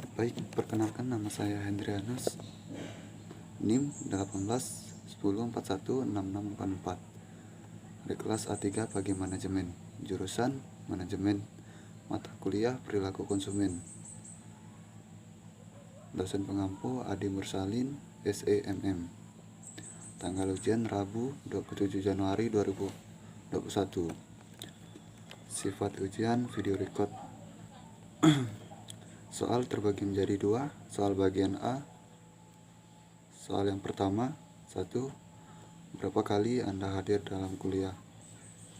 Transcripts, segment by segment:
Baik, perkenalkan nama saya Hendrianus, NIM 18 10 41 6684 dari kelas A3 Pagi Manajemen, jurusan Manajemen, mata kuliah Perilaku Konsumen. Dosen pengampu Adi Mursalin, SEMM. Tanggal ujian Rabu 27 Januari 2021. Sifat ujian video record. Soal terbagi menjadi dua. Soal bagian A. Soal yang pertama, 1. Berapa kali Anda hadir dalam kuliah?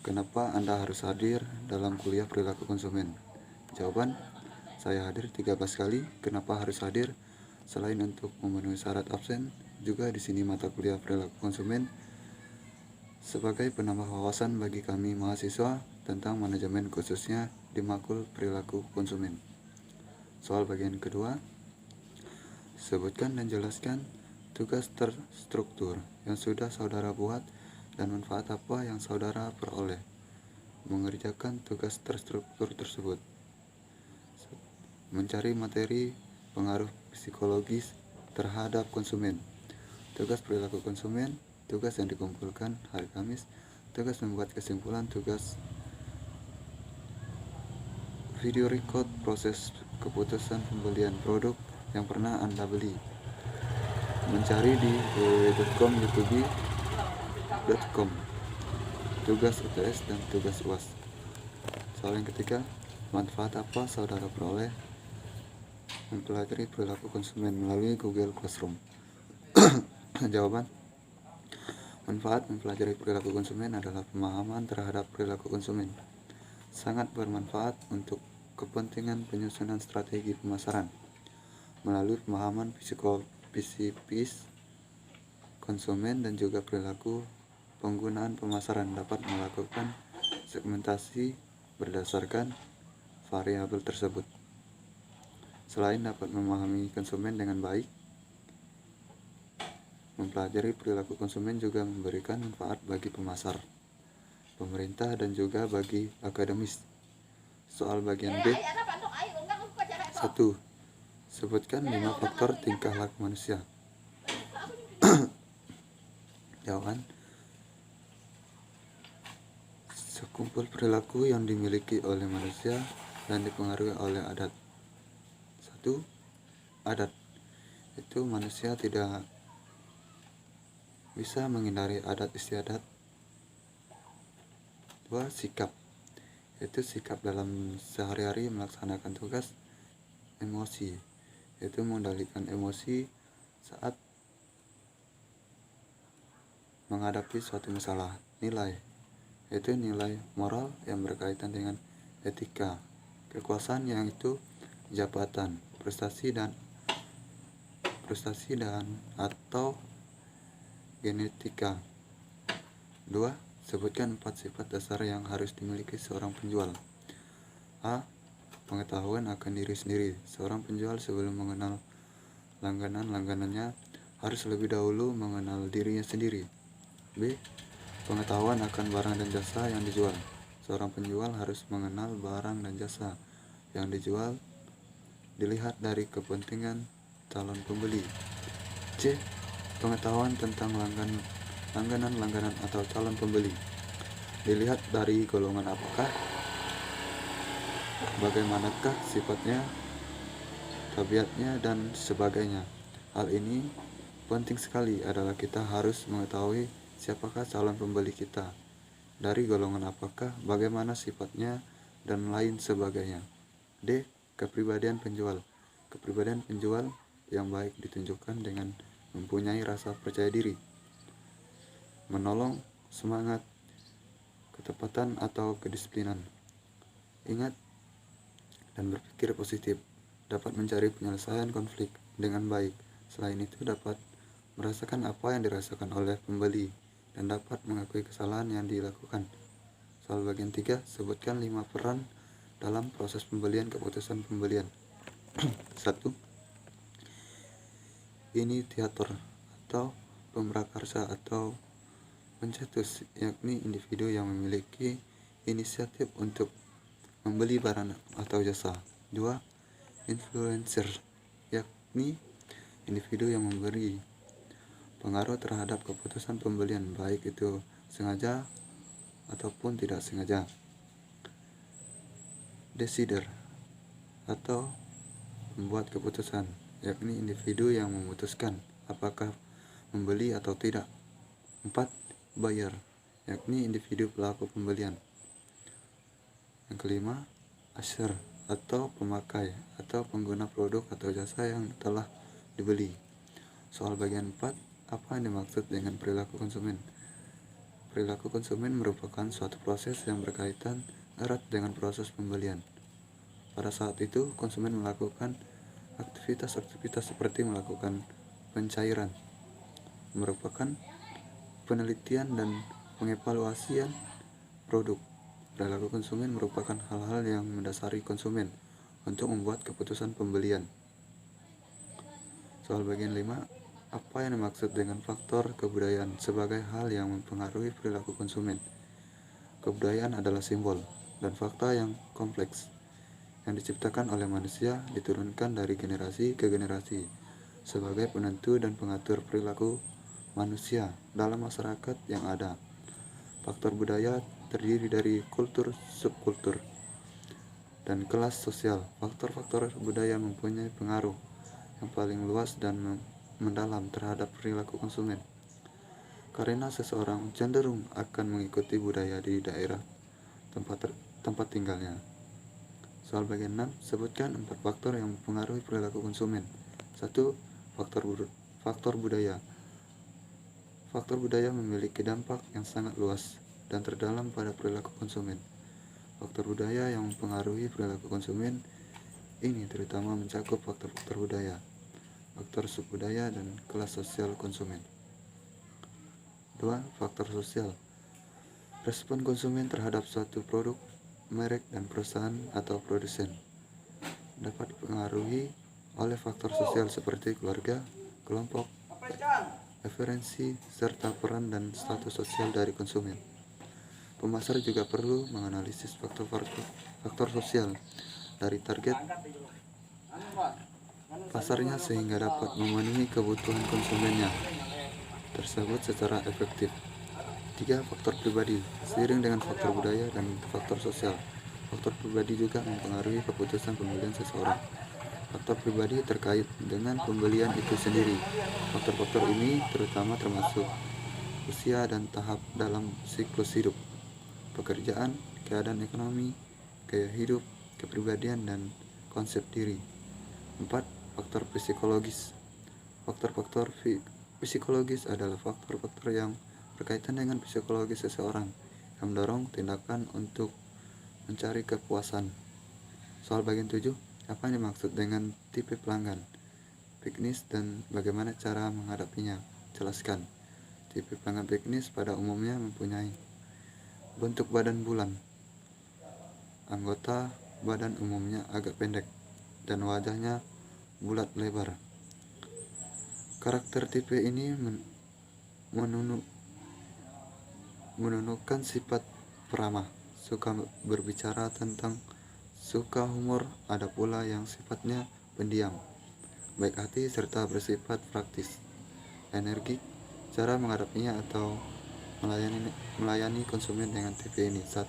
Kenapa Anda harus hadir dalam kuliah perilaku konsumen? Jawaban, saya hadir 13 kali. Kenapa harus hadir? Selain untuk memenuhi syarat absen, juga di sini mata kuliah perilaku konsumen sebagai penambah wawasan bagi kami mahasiswa tentang manajemen, khususnya di makul perilaku konsumen. Soal bagian kedua, sebutkan dan jelaskan tugas terstruktur yang sudah saudara buat dan manfaat apa yang saudara peroleh mengerjakan tugas terstruktur tersebut. Mencari materi pengaruh psikologis terhadap konsumen. Tugas perilaku konsumen, tugas yang dikumpulkan hari Kamis, tugas membuat kesimpulan, tugas video record proses keputusan pembelian produk yang pernah Anda beli. Mencari di www.youtube.com. Tugas UTS dan tugas UAS. Soal yang ketiga, manfaat apa saudara peroleh mempelajari perilaku konsumen melalui Google Classroom? Jawaban, manfaat mempelajari perilaku konsumen adalah pemahaman terhadap perilaku konsumen. Sangat bermanfaat untuk kepentingan penyusunan strategi pemasaran. Melalui pemahaman psikis konsumen dan juga perilaku penggunaan pemasaran dapat melakukan segmentasi berdasarkan variabel tersebut. Selain dapat memahami konsumen dengan baik, mempelajari perilaku konsumen juga memberikan manfaat bagi pemasar, pemerintah, dan juga bagi akademis. Soal bagian B. 1. Sebutkan 5 faktor tingkah laku manusia. Jawaban, sekumpul perilaku yang dimiliki oleh manusia dan dipengaruhi oleh adat. 1. Adat. Itu manusia tidak bisa menghindari adat istiadat. 2. Sikap. Itu sikap dalam sehari-hari melaksanakan tugas. Emosi. Itu mengendalikan emosi saat menghadapi suatu masalah. Nilai. Itu nilai moral yang berkaitan dengan etika. Kekuasaan yang itu jabatan, prestasi dan atau genetika. 2. Sebutkan 4 sifat dasar yang harus dimiliki seorang penjual. A. Pengetahuan akan diri sendiri. Seorang penjual sebelum mengenal langganannya harus lebih dahulu mengenal dirinya sendiri. B. Pengetahuan akan barang dan jasa yang dijual. Seorang penjual harus mengenal barang dan jasa yang dijual dilihat dari kepentingan calon pembeli. C. Pengetahuan tentang langganan atau calon pembeli dilihat dari golongan apakah, bagaimanakah sifatnya, tabiatnya, dan sebagainya. Hal ini penting sekali adalah kita harus mengetahui siapakah calon pembeli kita, dari golongan apakah, bagaimana sifatnya, dan lain sebagainya. D. Kepribadian penjual. Kepribadian penjual yang baik ditunjukkan dengan mempunyai rasa percaya diri, menolong, semangat, ketepatan atau kedisiplinan, ingat dan berpikir positif, dapat mencari penyelesaian konflik dengan baik. Selain itu dapat merasakan apa yang dirasakan oleh pembeli dan dapat mengakui kesalahan yang dilakukan. Soal bagian 3, sebutkan 5 peran dalam proses pembelian keputusan pembelian. 1. Inisiator atau pemrakarsa atau pencetus, yakni individu yang memiliki inisiatif untuk membeli barang atau jasa. 2. Influencer yakni individu yang memberi pengaruh terhadap keputusan pembelian, baik itu sengaja ataupun tidak sengaja. Decider atau membuat keputusan, yakni individu yang memutuskan apakah membeli atau tidak. 4. Buyer, yakni individu pelaku pembelian. Yang kelima, user atau pemakai atau pengguna produk atau jasa yang telah dibeli. Soal bagian 4, apa yang dimaksud dengan perilaku konsumen? Perilaku konsumen merupakan suatu proses yang berkaitan erat dengan proses pembelian. Pada saat itu, konsumen melakukan aktivitas-aktivitas seperti melakukan pencairan, merupakan penelitian dan pengevaluasian produk. Perilaku konsumen merupakan hal-hal yang mendasari konsumen untuk membuat keputusan pembelian. Soal bagian 5, apa yang dimaksud dengan faktor kebudayaan sebagai hal yang mempengaruhi perilaku konsumen? Kebudayaan adalah simbol dan fakta yang kompleks yang diciptakan oleh manusia, diturunkan dari generasi ke generasi sebagai penentu dan pengatur perilaku manusia dalam masyarakat yang ada. Faktor budaya terdiri dari kultur, subkultur, dan kelas sosial. Faktor-faktor budaya mempunyai pengaruh yang paling luas dan mendalam terhadap perilaku konsumen, karena seseorang cenderung akan mengikuti budaya di daerah tempat tinggalnya. Soal bagian 6, sebutkan 4 faktor yang mempengaruhi perilaku konsumen. 1. Faktor budaya. Faktor budaya memiliki dampak yang sangat luas dan terdalam pada perilaku konsumen. Faktor budaya yang mempengaruhi perilaku konsumen ini terutama mencakup faktor-faktor budaya, faktor subbudaya, dan kelas sosial konsumen. 2. Faktor sosial. Respon konsumen terhadap suatu produk, merek, dan perusahaan atau produsen dapat dipengaruhi oleh faktor sosial seperti keluarga, kelompok, referensi, serta peran dan status sosial dari konsumen. Pemasar juga perlu menganalisis faktor sosial dari target pasarnya sehingga dapat memenuhi kebutuhan konsumennya tersebut secara efektif. 3. Faktor pribadi. Seiring dengan faktor budaya dan faktor sosial, faktor pribadi juga mempengaruhi keputusan pembelian seseorang. Faktor pribadi terkait dengan pembelian itu sendiri. Faktor-faktor ini terutama termasuk usia dan tahap dalam siklus hidup, pekerjaan, keadaan ekonomi, gaya hidup, kepribadian, dan konsep diri. 4. Faktor psikologis. Faktor-faktor psikologis adalah faktor-faktor yang berkaitan dengan psikologis seseorang yang mendorong tindakan untuk mencari kepuasan. Soal bagian 7, apa yang dimaksud dengan tipe pelanggan, piknis, dan bagaimana cara menghadapinya? Jelaskan. Tipe pelanggan piknis pada umumnya mempunyai bentuk badan bulan. Anggota badan umumnya agak pendek dan wajahnya bulat lebar. Karakter tipe ini menunjukkan sifat peramah, suka berbicara tentang, suka humor, ada pula yang sifatnya pendiam, baik hati, serta bersifat praktis, energik. Cara menghadapinya atau melayani konsumen dengan tipe ini. 1.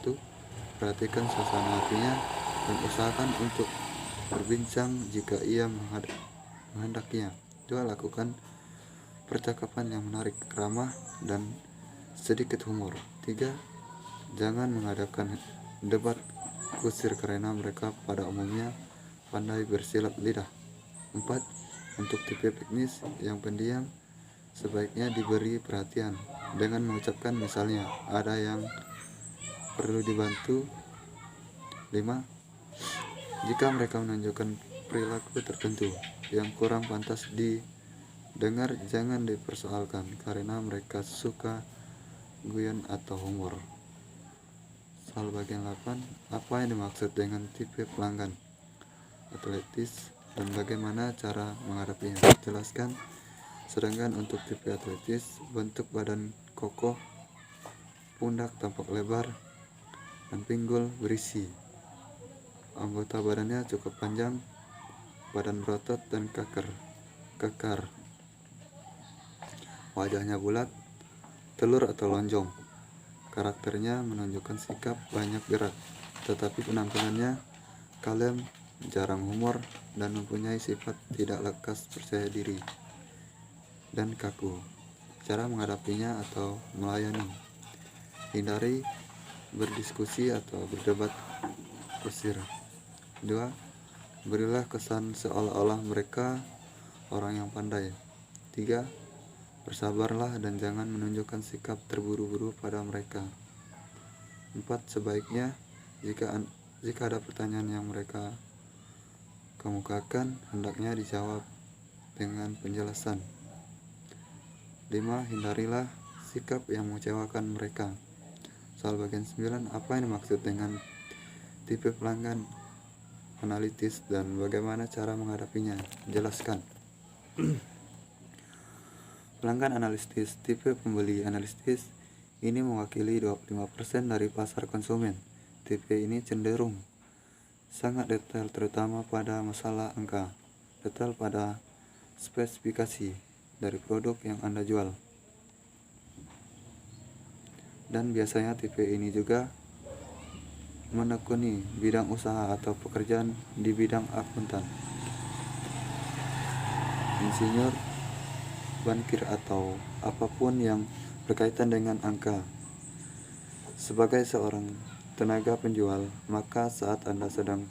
Perhatikan suasana hatinya dan usahakan untuk berbincang jika ia menghendakinya. 2. Lakukan percakapan yang menarik, ramah, dan sedikit humor. 3. Jangan mengadakan debat kusir karena mereka pada umumnya pandai bersilat lidah. 4. Untuk tipe piknis yang pendiam, sebaiknya diberi perhatian dengan mengucapkan misalnya, ada yang perlu dibantu. 5. Jika mereka menunjukkan perilaku tertentu yang kurang pantas didengar, jangan dipersoalkan karena mereka suka guyon atau humor. Soal bagian 8, apa yang dimaksud dengan tipe pelanggan atletis dan bagaimana cara menghadapinya? Jelaskan. Sedangkan untuk tipe atletis, bentuk badan kokoh, pundak tampak lebar, dan pinggul berisi. Anggota badannya cukup panjang badan berotot dan kekar. Wajahnya bulat, telur atau lonjong. Karakternya menunjukkan sikap banyak gerak, tetapi penampilannya kalem, jarang humor, dan mempunyai sifat tidak lekas percaya diri dan kaku. Cara menghadapinya atau melayani: hindari berdiskusi atau berdebat kusir. 2. Berilah kesan seolah-olah mereka orang yang pandai. 3. Bersabarlah dan jangan menunjukkan sikap terburu-buru pada mereka. 4. Sebaiknya jika ada pertanyaan yang mereka kemukakan, hendaknya dijawab dengan penjelasan. 5. Hindarilah sikap yang mengecewakan mereka. Soal bagian 9, apa yang dimaksud dengan tipe pelanggan analitis dan bagaimana cara menghadapinya? Jelaskan. Pelanggan analitis. Tipe pembeli analitis ini mewakili 25% dari pasar konsumen. Tipe ini cenderung sangat detail, terutama pada masalah angka, detail pada spesifikasi dari produk yang Anda jual. Dan biasanya tipe ini juga menekuni bidang usaha atau pekerjaan di bidang akuntan, insinyur, bankir, atau apapun yang berkaitan dengan angka. Sebagai seorang tenaga penjual, maka saat Anda sedang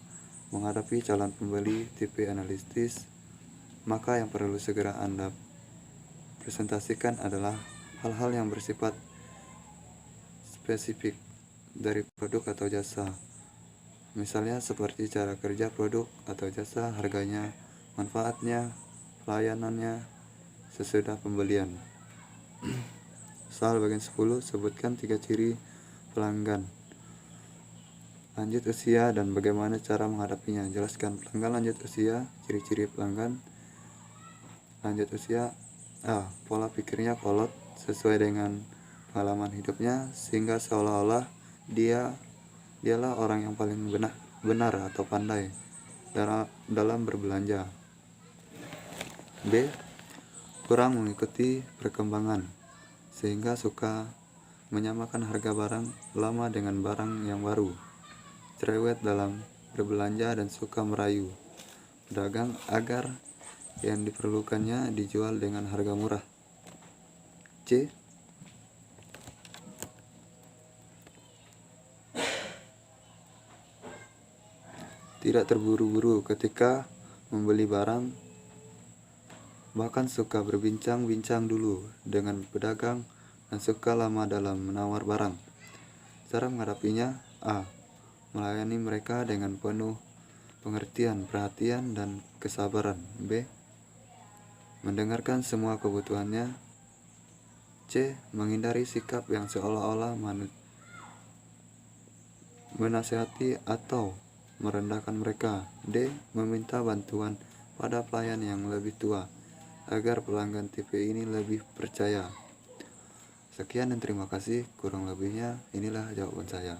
menghadapi calon pembeli tipe analitis, maka yang perlu segera Anda presentasikan adalah hal-hal yang bersifat spesifik dari produk atau jasa, misalnya seperti cara kerja produk atau jasa, harganya, manfaatnya, pelayanannya sesudah pembelian. Soal bagian 10, sebutkan 3 ciri pelanggan lanjut usia dan bagaimana cara menghadapinya. Jelaskan. Pelanggan lanjut usia. Ciri-ciri pelanggan lanjut usia: A. Pola pikirnya kolot sesuai dengan pengalaman hidupnya, sehingga seolah-olah dialah orang yang paling benar atau pandai dalam berbelanja. B. Kurang mengikuti perkembangan, sehingga suka menyamakan harga barang lama dengan barang yang baru. Cerewet dalam berbelanja dan suka merayu pedagang agar yang diperlukannya dijual dengan harga murah. C. Tidak terburu-buru ketika membeli barang, bahkan suka berbincang-bincang dulu dengan pedagang dan suka lama dalam menawar barang. Cara menghadapinya: A. Melayani mereka dengan penuh pengertian, perhatian, dan kesabaran. B. Mendengarkan semua kebutuhannya. C. Menghindari sikap yang seolah-olah menasihati atau merendahkan mereka. D. Meminta bantuan pada pelayan yang lebih tua agar pelanggan tipe ini lebih percaya. Sekian dan terima kasih. Kurang lebihnya inilah jawaban saya.